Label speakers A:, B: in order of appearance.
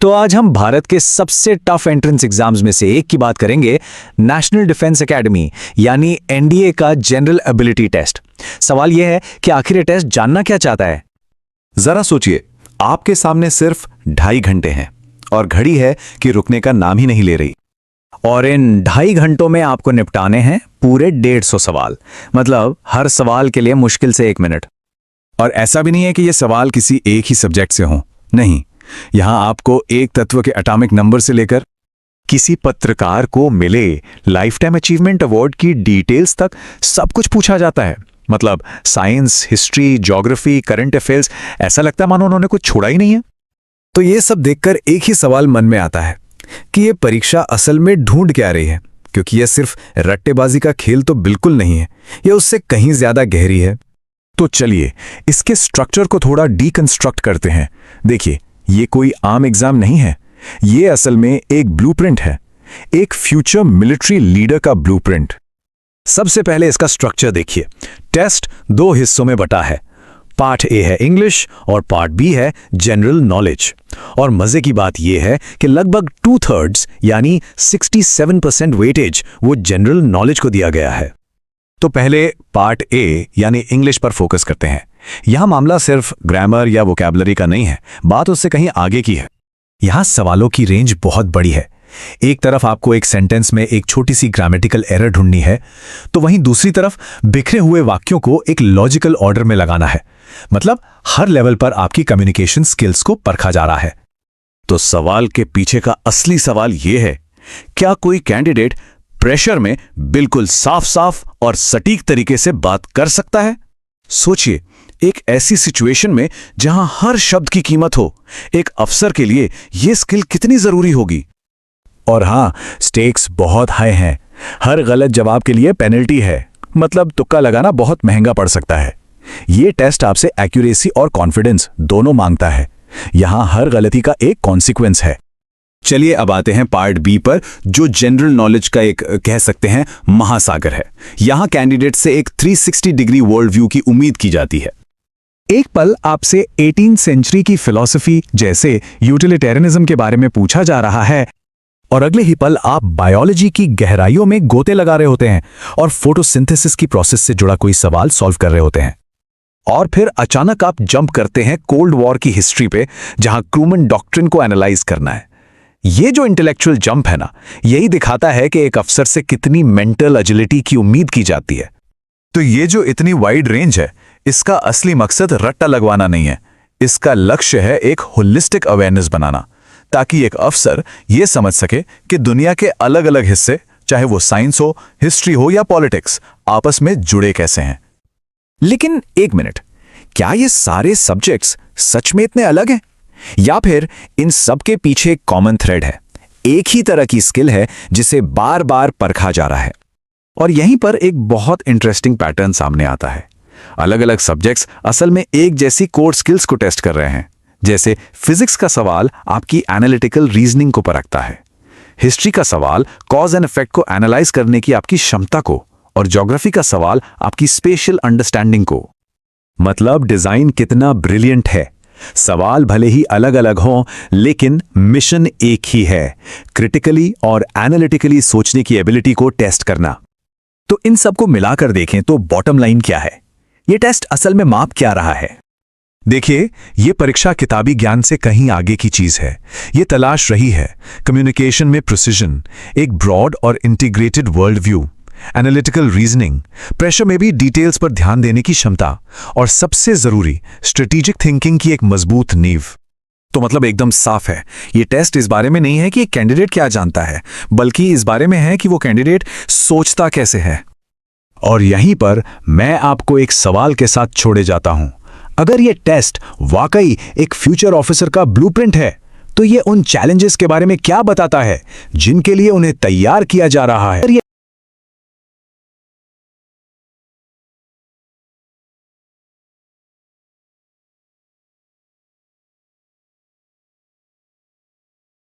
A: तो आज हम भारत के सबसे टफ एंट्रेंस एग्जाम्स में से एक की बात करेंगे, नेशनल डिफेंस एकेडमी यानी एनडीए का जनरल एबिलिटी टेस्ट। सवाल यह है कि आखिर ये टेस्ट जानना क्या चाहता है।
B: जरा सोचिए, आपके सामने सिर्फ 2.5 घंटे हैं और घड़ी है कि रुकने का नाम ही नहीं ले रही।
A: और इन 2.5 घंटों में आपको निपटाने हैं पूरे 150 सवाल, मतलब हर सवाल के लिए मुश्किल से 1 मिनट।
B: और ऐसा भी नहीं है कि ये सवाल किसी एक ही सब्जेक्ट से हों, नहीं, यहां आपको एक तत्व के एटॉमिक नंबर से लेकर किसी पत्रकार को मिले लाइफ टाइम अचीवमेंट अवार्ड की डिटेल्स तक सब कुछ पूछा जाता है। मतलब science, history, geography, current affairs, ऐसा लगता है मानो उन्होंने कुछ छोड़ा ही नहीं है।
C: तो ये सब देखकर एक ही सवाल मन में आता है कि ये परीक्षा असल में ढूंढ क्या रही है, क्योंकि यह सिर्फ रट्टेबाजी का खेल तो बिल्कुल नहीं है, यह उससे कहीं ज्यादा गहरी है।
B: तो चलिए इसके स्ट्रक्चर को थोड़ा डीकंस्ट्रक्ट करते हैं। देखिए, ये कोई आम एग्जाम नहीं है, ये असल में एक ब्लूप्रिंट है, एक फ्यूचर मिलिट्री लीडर का ब्लूप्रिंट।
C: सबसे पहले इसका स्ट्रक्चर देखिए। टेस्ट 2 हिस्सों में बटा है। पार्ट ए है इंग्लिश और पार्ट बी है जनरल नॉलेज। और मजे की बात यह है कि लगभग 2/3 यानी 67% वेटेज वो जनरल नॉलेज को दिया गया है।
B: तो पहले पार्ट ए यानी इंग्लिश पर फोकस करते हैं। यहां मामला सिर्फ ग्रामर या वोकैबुलरी का नहीं है, बात उससे कहीं आगे की है।
C: यहां सवालों की रेंज बहुत बड़ी है। एक तरफ आपको एक सेंटेंस में एक छोटी सी ग्रामेटिकल एरर ढूंढनी है, तो वहीं दूसरी तरफ बिखरे हुए वाक्यों को एक लॉजिकल ऑर्डर में लगाना है। मतलब हर लेवल पर आपकी कम्युनिकेशन स्किल्स को परखा जा रहा है।
B: तो सवाल के पीछे का असली सवाल यह है, क्या कोई कैंडिडेट प्रेशर में बिल्कुल साफ साफ और सटीक तरीके से बात कर सकता है? सोचिए, एक ऐसी सिचुएशन में जहां हर शब्द की कीमत हो, एक अफसर के लिए यह स्किल कितनी जरूरी होगी।
C: और हां, स्टेक्स बहुत हाई हैं। हर गलत जवाब के लिए पेनल्टी है, मतलब तुक्का लगाना बहुत महंगा पड़ सकता है। यह टेस्ट आपसे एक्यूरेसी और कॉन्फिडेंस दोनों मांगता है। यहां हर गलती का एक कॉन्सिक्वेंस है।
B: चलिए अब आते हैं पार्ट बी पर, जो जनरल नॉलेज का एक कह सकते हैं महासागर है। यहां कैंडिडेट से एक 360 डिग्री वर्ल्ड व्यू की उम्मीद की जाती है।
C: एक पल आपसे 18वीं सेंचुरी की फिलॉसफी जैसे यूटिलिटेरियनिज्म के बारे में पूछा जा रहा है, और अगले ही पल आप बायोलॉजी की गहराइयों में गोते लगा रहे होते हैं और फोटोसिंथेसिस की प्रोसेस से जुड़ा कोई सवाल सॉल्व कर रहे होते हैं। और फिर अचानक आप जंप करते हैं कोल्ड वॉर की हिस्ट्री पे, जहां क्रूमन डॉक्ट्रिन को एनालाइज करना है। ये जो इंटेलेक्चुअल जंप है ना, यही दिखाता है कि एक अफसर से कितनी मेंटल एजिलिटी की उम्मीद की जाती है।
B: तो ये जो इतनी वाइड रेंज है, इसका असली मकसद रट्टा लगवाना नहीं है। इसका लक्ष्य है एक होलिस्टिक अवेयरनेस बनाना, ताकि एक अफसर ये समझ सके कि दुनिया के अलग अलग हिस्से, चाहे वो साइंस हो, हिस्ट्री हो या पॉलिटिक्स, आपस में जुड़े कैसे हैं।
C: लेकिन एक मिनट, क्या ये सारे सब्जेक्ट्स सच में इतने अलग हैं? या फिर इन सब के पीछे एक कॉमन थ्रेड है, एक ही तरह की स्किल है जिसे बार बार परखा जा रहा है? और यहीं पर एक बहुत इंटरेस्टिंग पैटर्न सामने आता है। अलग अलग सब्जेक्ट्स असल में एक जैसी कोर स्किल्स को टेस्ट कर रहे हैं। जैसे फिजिक्स का सवाल आपकी एनालिटिकल रीजनिंग को परखता है, हिस्ट्री का सवाल कॉज एंड इफेक्ट को एनालाइज करने की आपकी क्षमता को, और ज्योग्राफी का सवाल आपकी स्पेशल अंडरस्टैंडिंग को। मतलब डिजाइन कितना ब्रिलियंट है। सवाल भले ही अलग अलग हों, लेकिन मिशन एक ही है, क्रिटिकली और एनालिटिकली सोचने की एबिलिटी को टेस्ट करना। तो इन सबको मिलाकर देखें तो बॉटम लाइन क्या है? ये टेस्ट असल में माप क्या रहा है?
B: देखिए, ये परीक्षा किताबी ज्ञान से कहीं आगे की चीज है। ये तलाश रही है कम्युनिकेशन में प्रिसिजन, एक ब्रॉड और integrated world view, analytical reasoning, pressure में भी डिटेल्स पर ध्यान देने की क्षमता, और सबसे जरूरी स्ट्रेटेजिक थिंकिंग की एक मजबूत नींव।
C: तो मतलब एकदम साफ है, ये टेस्ट इस बारे में नहीं है कि एक कैंडिडेट क्या जानता है, बल्कि इस बारे में है कि वो कैंडिडेट सोचता कैसे है। और यहीं पर मैं आपको एक सवाल के साथ छोड़े जाता हूं। अगर ये टेस्ट वाकई एक फ्यूचर ऑफिसर का ब्लूप्रिंट है, तो ये उन चैलेंजेस के बारे में क्या बताता है जिनके लिए उन्हें तैयार किया जा रहा है?